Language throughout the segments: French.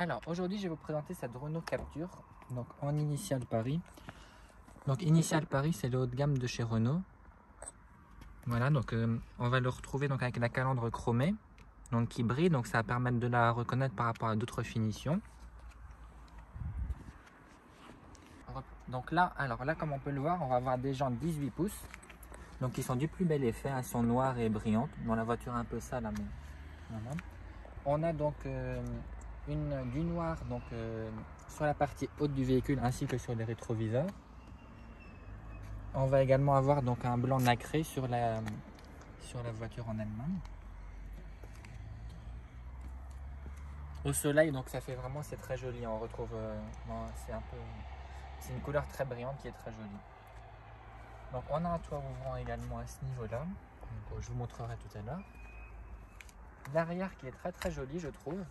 Alors aujourd'hui je vais vous présenter cette Renault Captur, donc en Initial Paris. Donc Initial Paris, c'est le haut de gamme de chez Renault. Voilà, donc on va le retrouver donc avec la calandre chromée, donc qui brille, donc ça va permettre de la reconnaître par rapport à d'autres finitions. Donc là, comme on peut le voir, on va avoir des jantes 18 pouces, donc qui sont du plus bel effet, elles sont noires et brillantes. Bon, la voiture est un peu sale, mais voilà. On a donc du noir donc, sur la partie haute du véhicule ainsi que sur les rétroviseurs. On va également avoir donc un blanc nacré sur la voiture en elle-même. Au soleil, donc ça fait vraiment, c'est très joli. On retrouve, c'est une couleur très brillante qui est très jolie. Donc on a un toit ouvrant également à ce niveau-là. Je vous montrerai tout à l'heure. L'arrière qui est très très joli, je trouve.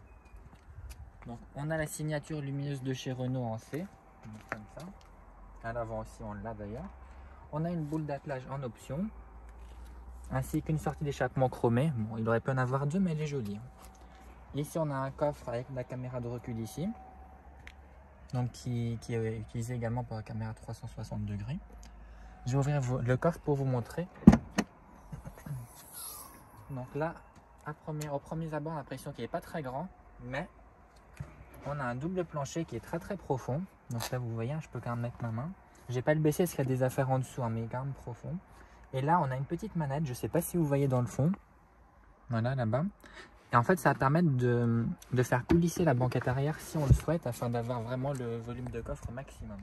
Donc on a la signature lumineuse de chez Renault en C, comme ça. À l'avant aussi on l'a d'ailleurs. On a une boule d'attelage en option, ainsi qu'une sortie d'échappement chromée. Bon, il aurait pu en avoir deux, mais elle est jolie. Ici on a un coffre avec la caméra de recul ici, donc qui est utilisé également pour la caméra 360 degrés. Je vais ouvrir le coffre pour vous montrer. Donc là, au premier abord, on a l'impression qu'il n'est pas très grand, mais on a un double plancher qui est très très profond. Donc là vous voyez, je peux quand même mettre ma main. Je n'ai pas le baisser parce qu'il y a des affaires en dessous, mais il est quand même profond. Et là on a une petite manette, je ne sais pas si vous voyez dans le fond. Voilà, là-bas. Et en fait ça va permettre de faire coulisser la banquette arrière si on le souhaite, afin d'avoir vraiment le volume de coffre maximum.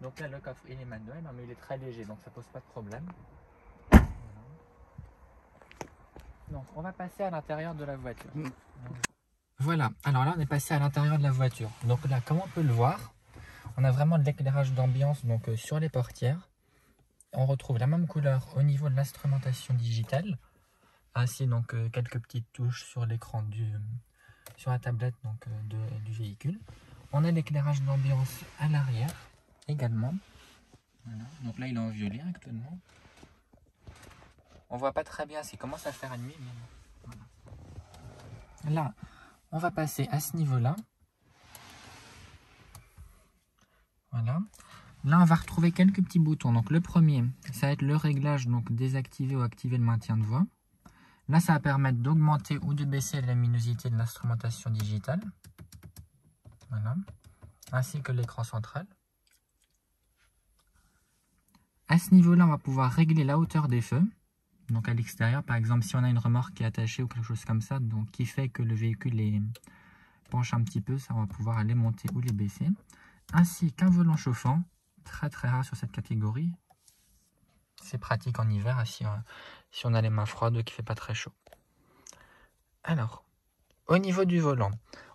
Donc là le coffre il est manuel, mais il est très léger, donc ça pose pas de problème. Voilà. Donc on va passer à l'intérieur de la voiture. Voilà, alors là on est passé à l'intérieur de la voiture. Donc là, comme on peut le voir, on a vraiment de l'éclairage d'ambiance donc sur les portières. On retrouve la même couleur au niveau de l'instrumentation digitale, ainsi donc quelques petites touches sur l'écran sur la tablette donc, du véhicule. On a l'éclairage d'ambiance à l'arrière également. Voilà. Donc là il est en violet actuellement. On voit pas très bien s'il commence à faire nuit, mais voilà. Là, on va passer à ce niveau-là. Voilà. Là, on va retrouver quelques petits boutons. Donc, le premier, ça va être le réglage, donc désactiver ou activer le maintien de voix. Là, ça va permettre d'augmenter ou de baisser la luminosité de l'instrumentation digitale. Voilà. Ainsi que l'écran central. À ce niveau-là, on va pouvoir régler la hauteur des feux. Donc, à l'extérieur, par exemple, si on a une remorque qui est attachée ou quelque chose comme ça, donc qui fait que le véhicule penche un petit peu, ça, on va pouvoir les monter ou les baisser. Ainsi qu'un volant chauffant, très très rare sur cette catégorie. C'est pratique en hiver si on a les mains froides et qu'il ne fait pas très chaud. Alors, au niveau du volant,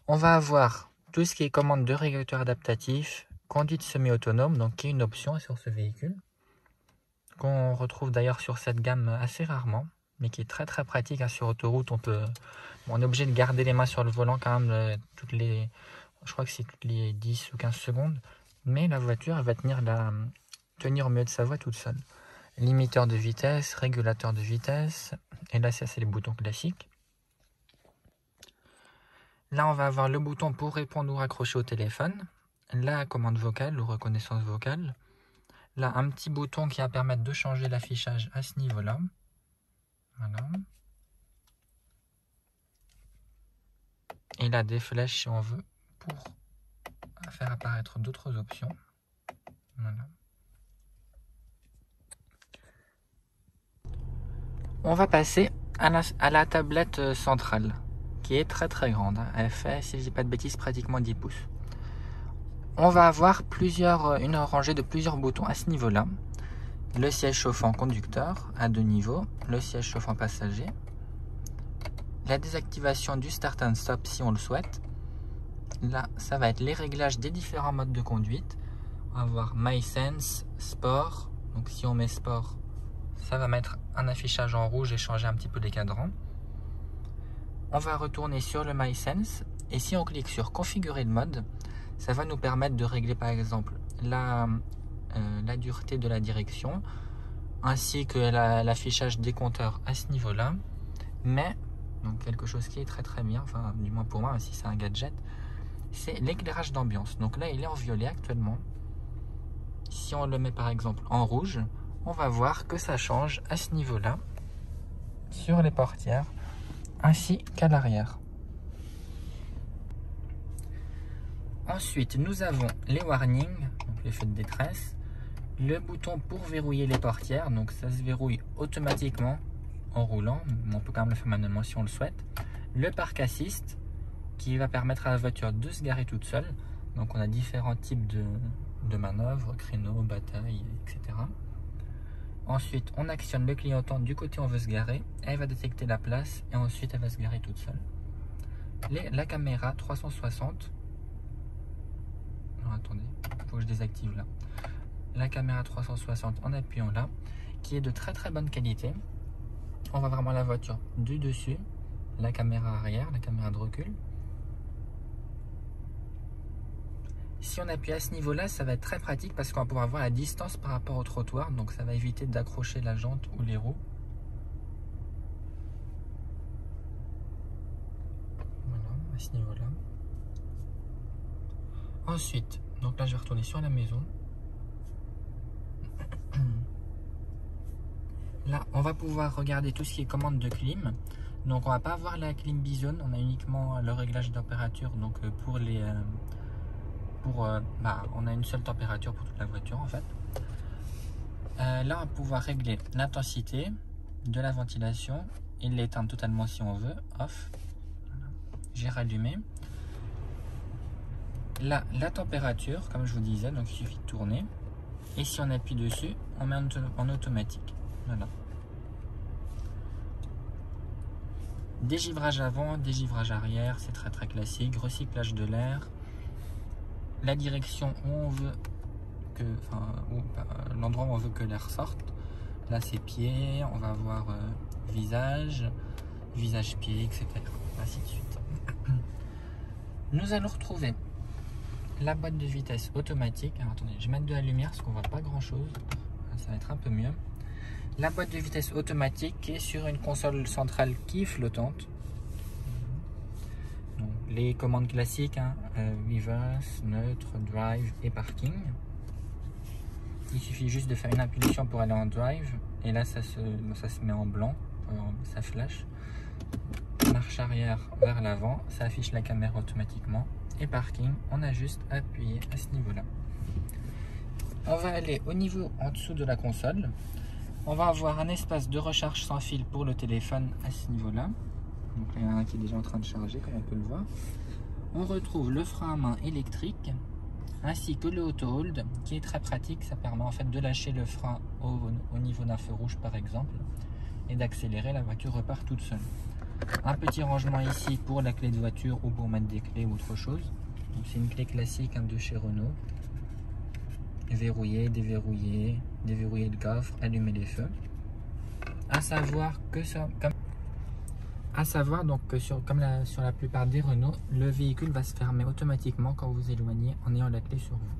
on va avoir tout ce qui est commande de régulateur adaptatif, conduite semi-autonome, donc qui est une option sur ce véhicule, qu'on retrouve d'ailleurs sur cette gamme assez rarement, mais qui est très très pratique. Sur autoroute, on est obligé de garder les mains sur le volant quand même je crois que c'est toutes les 10 ou 15 secondes, mais la voiture elle va tenir au milieu de sa voie toute seule. Limiteur de vitesse, régulateur de vitesse, et là c'est les boutons classiques. Là on va avoir le bouton pour répondre ou raccrocher au téléphone, la commande vocale ou reconnaissance vocale, là un petit bouton qui va permettre de changer l'affichage à ce niveau-là. Voilà. Et là des flèches si on veut pour faire apparaître d'autres options. Voilà. On va passer à la tablette centrale, qui est très très grande. Elle fait, si je dis pas de bêtises, pratiquement 10 pouces. On va avoir une rangée de plusieurs boutons à ce niveau-là. Le siège chauffant conducteur à 2 niveaux, le siège chauffant passager, la désactivation du start and stop si on le souhaite. Là, ça va être les réglages des différents modes de conduite. On va avoir MySense, Sport. Donc si on met Sport, ça va mettre un affichage en rouge et changer un petit peu les cadrans. On va retourner sur le MySense et si on clique sur configurer le mode, ça va nous permettre de régler par exemple la dureté de la direction ainsi que l'affichage des compteurs à ce niveau-là. Mais, donc quelque chose qui est très très bien, enfin du moins pour moi, même si c'est un gadget, c'est l'éclairage d'ambiance. Donc là, il est en violet actuellement. Si on le met par exemple en rouge, on va voir que ça change à ce niveau-là, sur les portières, ainsi qu'à l'arrière. Ensuite, nous avons les warnings, donc les feux de détresse, le bouton pour verrouiller les portières, donc ça se verrouille automatiquement en roulant, mais on peut quand même le faire manuellement si on le souhaite. Le park assist, qui va permettre à la voiture de se garer toute seule. Donc on a différents types de manœuvres, créneaux, bataille, etc. Ensuite, on actionne le clignotant du côté où on veut se garer. Elle va détecter la place et ensuite elle va se garer toute seule. La caméra 360. Alors attendez, il faut que je désactive là. La caméra 360 en appuyant là, qui est de très très bonne qualité. On voit vraiment la voiture du dessus, la caméra arrière, la caméra de recul. Si on appuie à ce niveau-là, ça va être très pratique parce qu'on va pouvoir voir la distance par rapport au trottoir, donc ça va éviter d'accrocher la jante ou les roues. Voilà, à ce niveau-là. Ensuite, donc là je vais retourner sur la maison. Là, on va pouvoir regarder tout ce qui est commande de clim. Donc on va pas avoir la clim bizone, on a uniquement le réglage de température. Donc pour les on a une seule température pour toute la voiture en fait. Là on va pouvoir régler l'intensité de la ventilation et l'éteindre totalement si on veut, off. J'ai rallumé. Là la température, comme je vous disais, donc il suffit de tourner. Et si on appuie dessus, on met en automatique. Voilà. Dégivrage avant, dégivrage arrière, c'est très très classique. Recyclage de l'air. La direction où on veut que, l'endroit où on veut que l'air sorte. Là c'est pied, on va avoir visage, visage-pied, etc. Ainsi de suite. Nous allons retrouver la boîte de vitesse automatique. Alors attendez, je vais mettre de la lumière parce qu'on voit pas grand chose. Ça va être un peu mieux. La boîte de vitesse automatique qui est sur une console centrale qui est flottante. Donc, les commandes classiques, reverse, neutre, drive et parking. Il suffit juste de faire une impulsion pour aller en drive. Et là, ça se met en blanc. Ça flash. Marche arrière vers l'avant. Ça affiche la caméra automatiquement. Et parking, on a juste à appuyer à ce niveau-là. On va aller au niveau en dessous de la console. On va avoir un espace de recharge sans fil pour le téléphone à ce niveau-là. Donc là, il y en a un qui est déjà en train de charger, comme on peut le voir. On retrouve le frein à main électrique, ainsi que le auto-hold, qui est très pratique. Ça permet en fait de lâcher le frein au niveau d'un feu rouge, par exemple, et d'accélérer. La voiture repart toute seule. Un petit rangement ici pour la clé de voiture ou pour mettre des clés ou autre chose. C'est une clé classique de chez Renault. Verrouiller, déverrouiller, déverrouiller le coffre, allumer les feux. À savoir donc que sur la plupart des Renault, le véhicule va se fermer automatiquement quand vous éloignez en ayant la clé sur vous.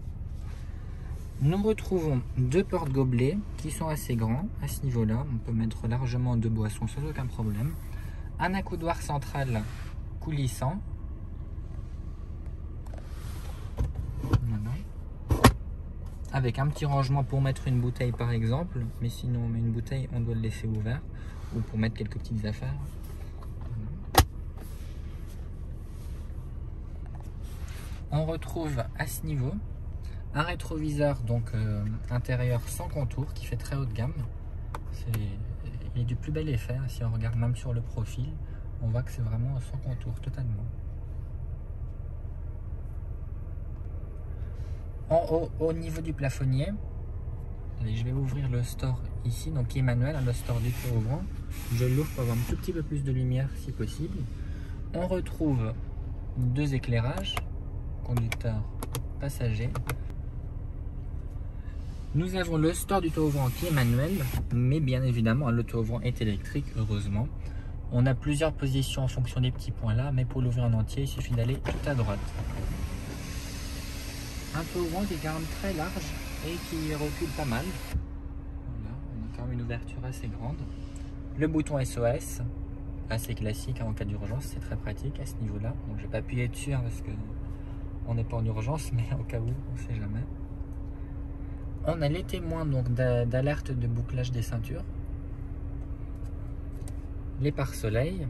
Nous retrouvons deux portes gobelets qui sont assez grands à ce niveau-là. On peut mettre largement deux boissons sans aucun problème. Un accoudoir central coulissant. Voilà. Avec un petit rangement pour mettre une bouteille par exemple, mais sinon on met une bouteille, on doit le laisser ouvert, ou pour mettre quelques petites affaires. On retrouve à ce niveau un rétroviseur donc intérieur sans contour qui fait très haut de gamme. Il est du plus bel effet, si on regarde même sur le profil, on voit que c'est vraiment sans contour totalement. En haut, au niveau du plafonnier, allez, je vais ouvrir le store ici, donc qui est manuel, le store du feu ouvrant. Je l'ouvre pour avoir un tout petit peu plus de lumière si possible. On retrouve deux éclairages, conducteur, passager. Nous avons le store du toit ouvrant qui est manuel, mais bien évidemment le toit ouvrant est électrique, heureusement. On a plusieurs positions en fonction des petits points là, mais pour l'ouvrir en entier, il suffit d'aller tout à droite. Un toit ouvrant qui est quand même très large et qui recule pas mal. Voilà, on a quand même une ouverture assez grande. Le bouton SOS, assez classique en cas d'urgence, c'est très pratique à ce niveau-là. Donc je vais pas appuyer dessus parce que On n'est pas en urgence, mais au cas où, on ne sait jamais. On a les témoins donc d'alerte de bouclage des ceintures. Les pare-soleil,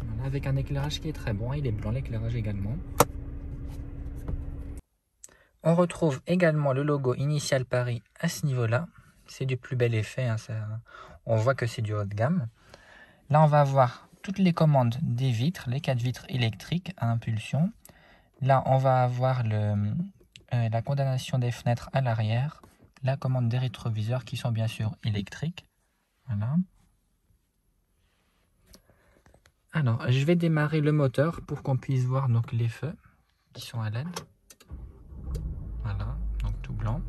voilà, avec un éclairage qui est très bon. Il est blanc l'éclairage également. On retrouve également le logo Initial Paris à ce niveau-là. C'est du plus bel effet, hein, on voit que c'est du haut de gamme. Là, on va avoir toutes les commandes des vitres, les 4 vitres électriques à impulsion. Là, on va avoir la condamnation des fenêtres à l'arrière, la commande des rétroviseurs qui sont bien sûr électriques. Voilà. Alors, je vais démarrer le moteur pour qu'on puisse voir donc les feux qui sont à LED. Voilà, donc tout blanc.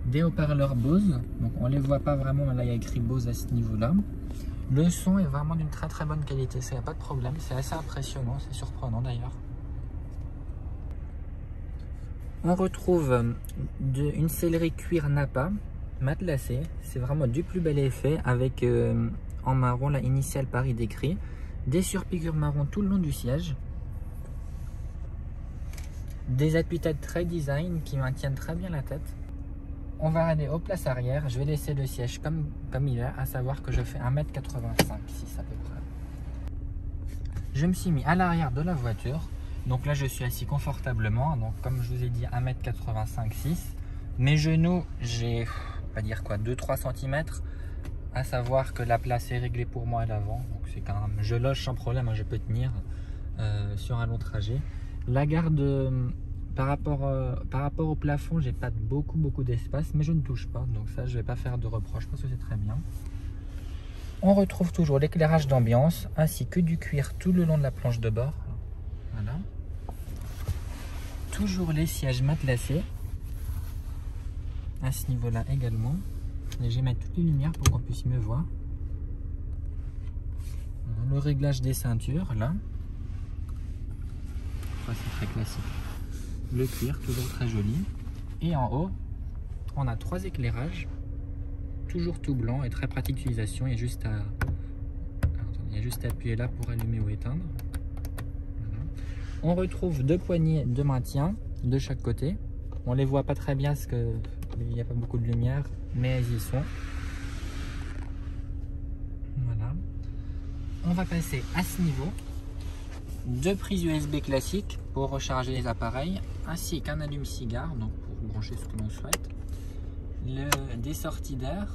Des haut-parleurs Bose, donc on les voit pas vraiment, mais là il y a écrit Bose à ce niveau-là. Le son est vraiment d'une très très bonne qualité, ça n'y a pas de problème, c'est assez impressionnant, c'est surprenant d'ailleurs. On retrouve une sellerie cuir Napa matelassée, c'est vraiment du plus bel effet avec en marron la Initial Paris décrit, des surpiqûres marron tout le long du siège, des appuis-têtes très design qui maintiennent très bien la tête. On va aller aux places arrière, je vais laisser le siège comme il est, à savoir que je fais 1m85, 6 à peu près. Je me suis mis à l'arrière de la voiture, donc là je suis assis confortablement, donc comme je vous ai dit 1m85, 6. Mes genoux, j'ai, on va dire quoi, 2-3 cm, à savoir que la place est réglée pour moi à l'avant, donc c'est quand même, je loge sans problème, hein, je peux tenir sur un long trajet. La garde... Par rapport au plafond, j'ai pas beaucoup d'espace, mais je ne touche pas, donc ça je vais pas faire de reproche parce que c'est très bien. On retrouve toujours l'éclairage d'ambiance ainsi que du cuir tout le long de la planche de bord. Voilà. Toujours les sièges matelassés à ce niveau-là également. Et je vais mettre toutes les lumières pour qu'on puisse mieux voir. Voilà, le réglage des ceintures là. Ça c'est très classique. Le cuir, toujours très joli. Et en haut, on a 3 éclairages, toujours tout blanc et très pratique d'utilisation. Il y a juste à appuyer là pour allumer ou éteindre. Voilà. On retrouve 2 poignées de maintien de chaque côté. On les voit pas très bien parce qu'il n'y a pas beaucoup de lumière, mais elles y sont. Voilà. On va passer à ce niveau. 2 prises USB classiques pour recharger les appareils, ainsi qu'un allume-cigare, donc pour brancher ce que l'on souhaite. Des sorties d'air,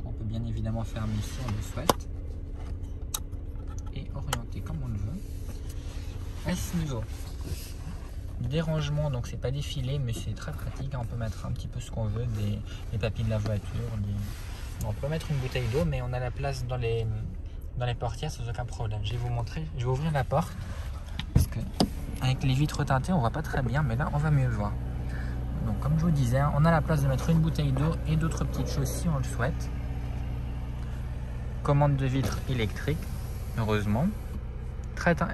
qu'on peut bien évidemment fermer si on le souhaite, et orienter comme on le veut. À ce niveau, des rangements, donc c'est pas des filets, mais c'est très pratique, on peut mettre un petit peu ce qu'on veut, les papilles de la voiture, on peut mettre une bouteille d'eau, mais on a la place dans les portières sans aucun problème. Je vais vous montrer, je vais ouvrir la porte parce que avec les vitres teintées on voit pas très bien, mais là on va mieux voir. Donc comme je vous disais, on a la place de mettre une bouteille d'eau et d'autres petites choses si on le souhaite. Commande de vitres électrique, heureusement,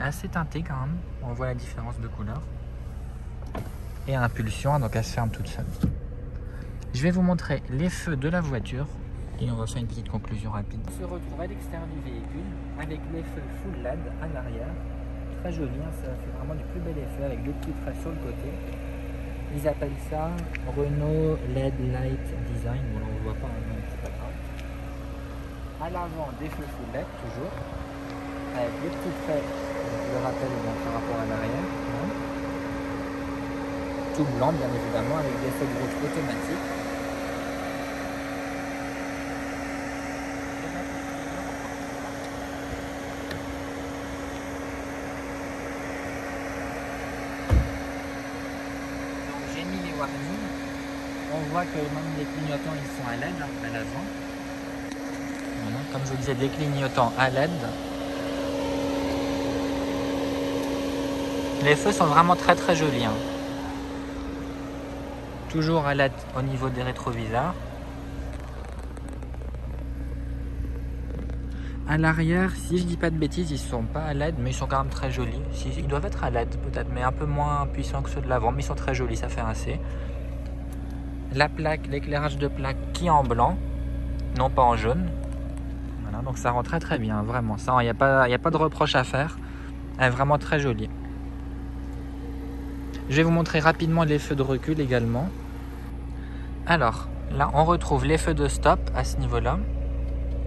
assez teintée quand même, on voit la différence de couleur. Et impulsion, donc elle se ferme toute seule. Je vais vous montrer les feux de la voiture. Et on va faire une petite conclusion rapide. On se retrouve à l'extérieur du véhicule avec les feux full LED à l'arrière. Très joli, hein, ça fait vraiment du plus bel effet avec deux petits traits sur le côté. Ils appellent ça Renault LED Light Design. Bon, là, on ne voit pas, hein, mais c'est pas grave. À l'avant, des feux full LED toujours. Avec les petits traits, je le rappelle, bon, par rapport à l'arrière. Hein. Tout blanc, bien évidemment, avec des feux de route automatiques. On voit que même les clignotants ils sont à LED à l'avant. Voilà, comme je vous disais, des clignotants à LED. Les feux sont vraiment très jolis. Hein. Toujours à LED au niveau des rétroviseurs. À l'arrière, si je dis pas de bêtises, ils sont pas à LED, mais ils sont quand même très jolis. Ils doivent être à LED peut-être, mais un peu moins puissants que ceux de l'avant, mais ils sont très jolis, ça fait assez. La plaque, l'éclairage de plaque qui est en blanc, non pas en jaune. Voilà, donc ça rend très bien, vraiment. Ça, il n'y a pas de reproche à faire. Elle est vraiment très jolie. Je vais vous montrer rapidement les feux de recul également. Alors, là, on retrouve les feux de stop à ce niveau-là.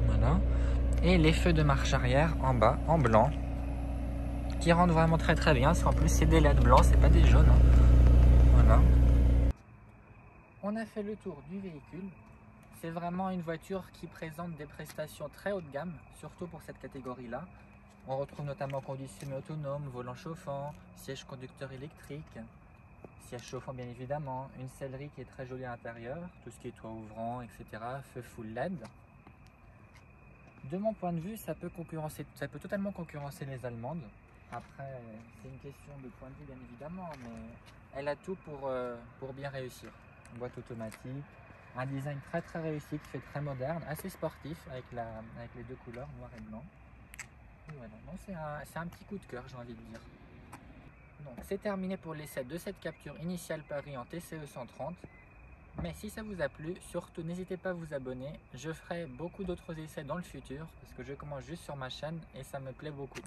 Voilà. Et les feux de marche arrière en bas, en blanc. Qui rendent vraiment très très bien, parce qu'en plus c'est des LED blancs, c'est pas des jaunes. Voilà. On a fait le tour du véhicule. C'est vraiment une voiture qui présente des prestations très haut de gamme, surtout pour cette catégorie-là. On retrouve notamment conduite semi-autonome, volant chauffant, siège conducteur électrique, siège chauffant bien évidemment, une sellerie qui est très jolie à l'intérieur, tout ce qui est toit ouvrant, etc. Feu full LED. De mon point de vue, ça peut totalement concurrencer les allemandes. Après, c'est une question de point de vue bien évidemment, mais elle a tout pour bien réussir. Une boîte automatique, un design très très réussi qui fait très moderne, assez sportif avec les deux couleurs, noir et blanc. Et voilà, c'est un petit coup de cœur, j'ai envie de dire. Donc c'est terminé pour l'essai de cette capture initiale Paris en TCE 130. Mais si ça vous a plu, surtout n'hésitez pas à vous abonner. Je ferai beaucoup d'autres essais dans le futur parce que je commence juste sur ma chaîne et ça me plaît beaucoup.